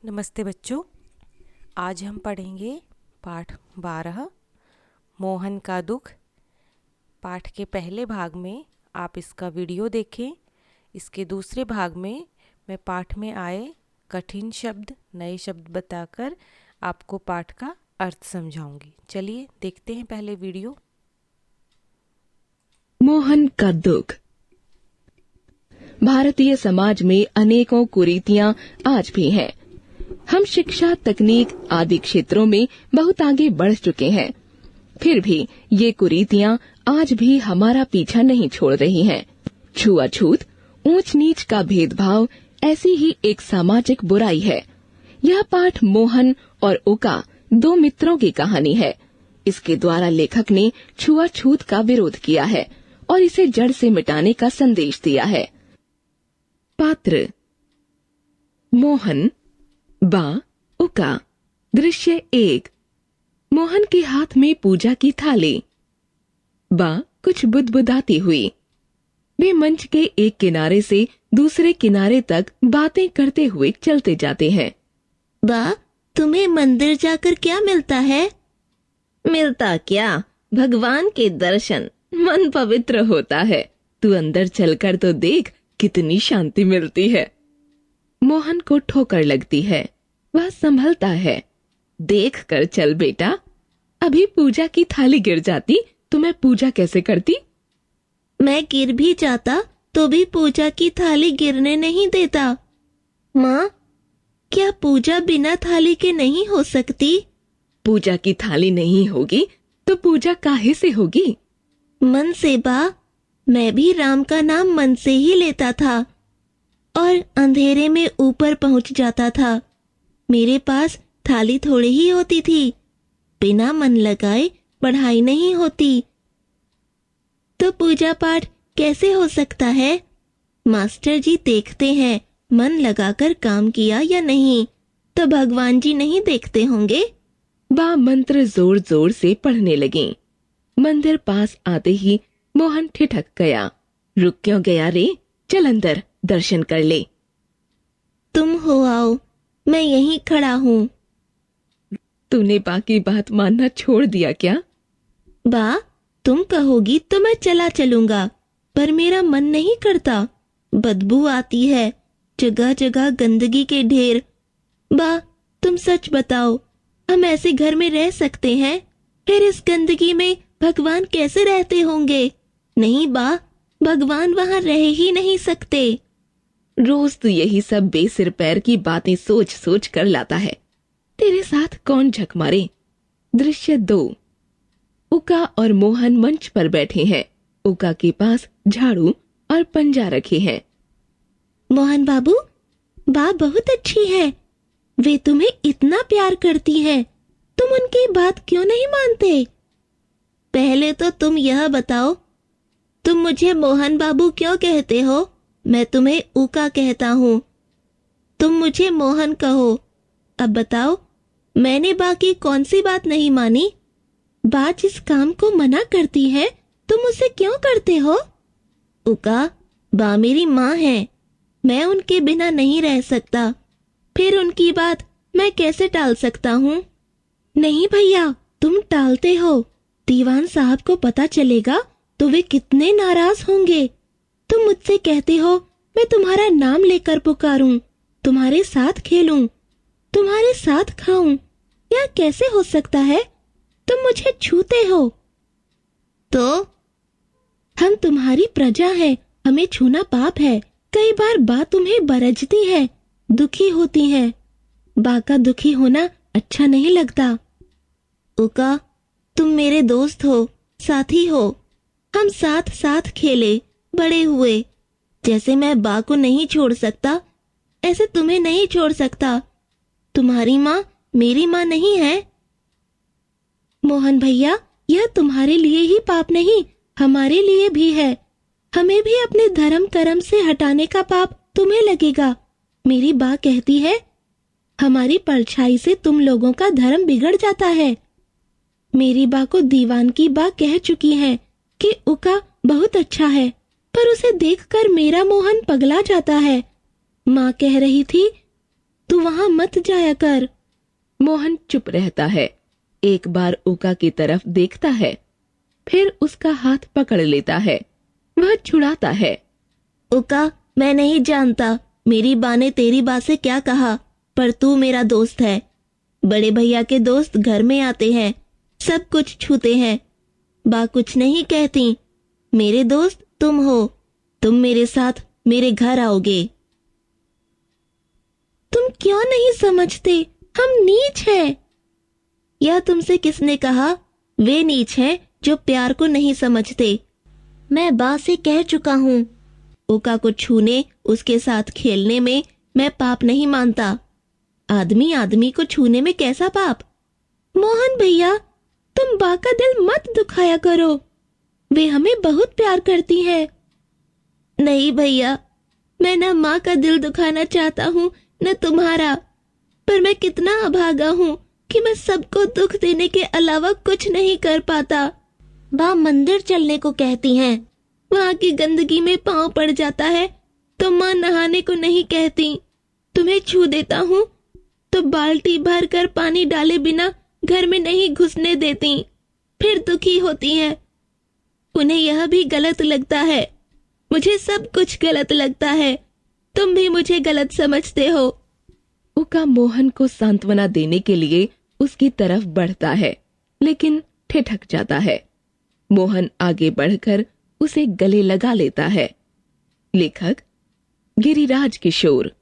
नमस्ते बच्चों। आज हम पढ़ेंगे पाठ 12 मोहन का दुख। पाठ के पहले भाग में आप इसका वीडियो देखें। इसके दूसरे भाग में मैं पाठ में आए कठिन शब्द, नए शब्द बताकर आपको पाठ का अर्थ समझाऊंगी। चलिए देखते हैं पहले वीडियो। मोहन का दुख। भारतीय समाज में अनेकों कुरीतियां आज भी हैं। हम शिक्षा, तकनीक आदि क्षेत्रों में बहुत आगे बढ़ चुके हैं, फिर भी ये कुरीतियां आज भी हमारा पीछा नहीं छोड़ रही हैं। छुआछूत, ऊंच नीच का भेदभाव ऐसी ही एक सामाजिक बुराई है। यह पाठ मोहन और उका, दो मित्रों की कहानी है। इसके द्वारा लेखक ने छुआछूत का विरोध किया है और इसे जड़ से मिटाने का संदेश दिया है। पात्र: मोहन, बा, उका। दृश्य 1। मोहन के हाथ में पूजा की थाली। बा कुछ बुदबुदाती हुई। वे मंच के एक किनारे से दूसरे किनारे तक बातें करते हुए चलते जाते हैं। बा, तुम्हें मंदिर जाकर क्या मिलता है? मिलता क्या, भगवान के दर्शन। मन पवित्र होता है। तू अंदर चलकर तो देख, कितनी शांति मिलती है। मोहन को ठोकर लगती है। वह संभलता है। देख कर चल बेटा, अभी पूजा की थाली गिर जाती तो मैं पूजा कैसे करती? मैं गिर भी जाता तो भी पूजा की थाली गिरने नहीं देता। माँ, क्या पूजा बिना थाली के नहीं हो सकती? पूजा की थाली नहीं होगी तो पूजा काहे से होगी? मन से बा, मैं भी राम का नाम मन से ही लेता था और अंधेरे में ऊपर पहुंच जाता था। मेरे पास थाली थोड़ी ही होती थी। बिना मन लगाए पढ़ाई नहीं होती। तो पूजा पाठ कैसे हो सकता है? मास्टर जी देखते हैं मन लगाकर काम किया या नहीं, तो भगवान जी नहीं देखते होंगे? बा मंत्र जोर जोर से पढ़ने लगी। मंदिर पास आते ही मोहन ठिठक गया। रुक क्यों गया रे? चल अंदर दर्शन कर ले। तुम हो आओ, मैं यहीं खड़ा हूँ। तूने बाकी बात मानना छोड़ दिया क्या? बा, तुम कहोगी तो मैं चला चलूंगा, पर मेरा मन नहीं करता। बदबू आती है, जगह जगह गंदगी के ढेर। बा, तुम सच बताओ, हम ऐसे घर में रह सकते हैं? फिर इस गंदगी में भगवान कैसे रहते होंगे? नहीं बा, भगवान वहाँ रह ही नहीं सकते। रोज तू यही सब बेसिर पैर की बातें सोच सोच कर लाता है। तेरे साथ कौन झक मारे? दृश्य 2। उका और मोहन मंच पर बैठे हैं। उका के पास झाड़ू और पंजा रखे हैं। मोहन बाबू, बा बहुत अच्छी है। वे तुम्हें इतना प्यार करती है, तुम उनकी बात क्यों नहीं मानते? पहले तो तुम यह बताओ, तुम मुझे मोहन बाबू क्यों कहते हो? मैं तुम्हें उका कहता हूँ। तुम मुझे मोहन कहो। अब बताओ, मैंने बा की कौन सी बात नहीं मानी? बा जिस काम को मना करती है, तुम उसे क्यों करते हो? उका, बा मेरी माँ है, मैं उनके बिना नहीं रह सकता। फिर उनकी बात मैं कैसे टाल सकता हूँ? नहीं भैया, तुम टालते हो। दीवान साहब को पता चलेगा तो वे कितने नाराज होंगे। तुम मुझसे कहते हो मैं तुम्हारा नाम लेकर पुकारूं, तुम्हारे साथ खेलूं, तुम्हारे साथ खाऊं। यह कैसे हो सकता है? तुम मुझे छूते हो। तो हम तुम्हारी प्रजा हैं, हमें छूना पाप है। कई बार बा तुम्हें बरजती है, दुखी होती है। बा का दुखी होना अच्छा नहीं लगता। उका, तुम मेरे दोस्त हो, साथी हो। हम साथ साथ खेले, बड़े हुए। जैसे मैं बा को नहीं छोड़ सकता, ऐसे तुम्हें नहीं छोड़ सकता। तुम्हारी माँ मेरी माँ नहीं है। मोहन भैया, यह तुम्हारे लिए ही पाप नहीं, हमारे लिए भी है। हमें भी अपने धर्म कर्म से हटाने का पाप तुम्हें लगेगा। मेरी बा कहती है, हमारी परछाई से तुम लोगों का धर्म बिगड़ जाता है। मेरी बा को दीवान की बा कह चुकी है कि उका बहुत अच्छा है, पर उसे देखकर मेरा मोहन पगला जाता है। माँ कह रही थी, तू वहां मत जाया कर। मोहन चुप रहता है, एक बार उका की तरफ देखता है, फिर उसका हाथ पकड़ लेता है। वह छुड़ाता है। उका, मैं नहीं जानता मेरी बा ने तेरी बात से क्या कहा, पर तू मेरा दोस्त है। बड़े भैया के दोस्त घर में आते हैं, सब कुछ छूते हैं, बा कुछ नहीं कहती। मेरे दोस्त तुम हो, तुम मेरे साथ मेरे घर आओगे। तुम क्यों नहीं समझते, हम नीच हैं। यह तुमसे किसने कहा? वे नीच हैं जो प्यार को नहीं समझते। मैं बा से कह चुका हूँ, ओका को छूने, उसके साथ खेलने में मैं पाप नहीं मानता। आदमी आदमी को छूने में कैसा पाप? मोहन भैया, तुम बा का दिल मत दुखाया करो, वे हमें बहुत प्यार करती है। नहीं भैया, मैं न माँ का दिल दुखाना चाहता हूँ न तुम्हारा, पर मैं कितना अभागा हूँ कि मैं सबको दुख देने के अलावा कुछ नहीं कर पाता। बा मंदिर चलने को कहती हैं, वहाँ की गंदगी में पांव पड़ जाता है तो माँ नहाने को नहीं कहती। तुम्हें छू देता हूँ तो बाल्टी भर कर पानी डाले बिना घर में नहीं घुसने देती, फिर दुखी होती हैं। उन्हें यह भी गलत लगता है, मुझे सब कुछ गलत लगता है, तुम भी मुझे गलत समझते हो। उका मोहन को सांत्वना देने के लिए उसकी तरफ बढ़ता है, लेकिन ठिठक जाता है। मोहन आगे बढ़कर उसे गले लगा लेता है। लेखक गिरिराज किशोर।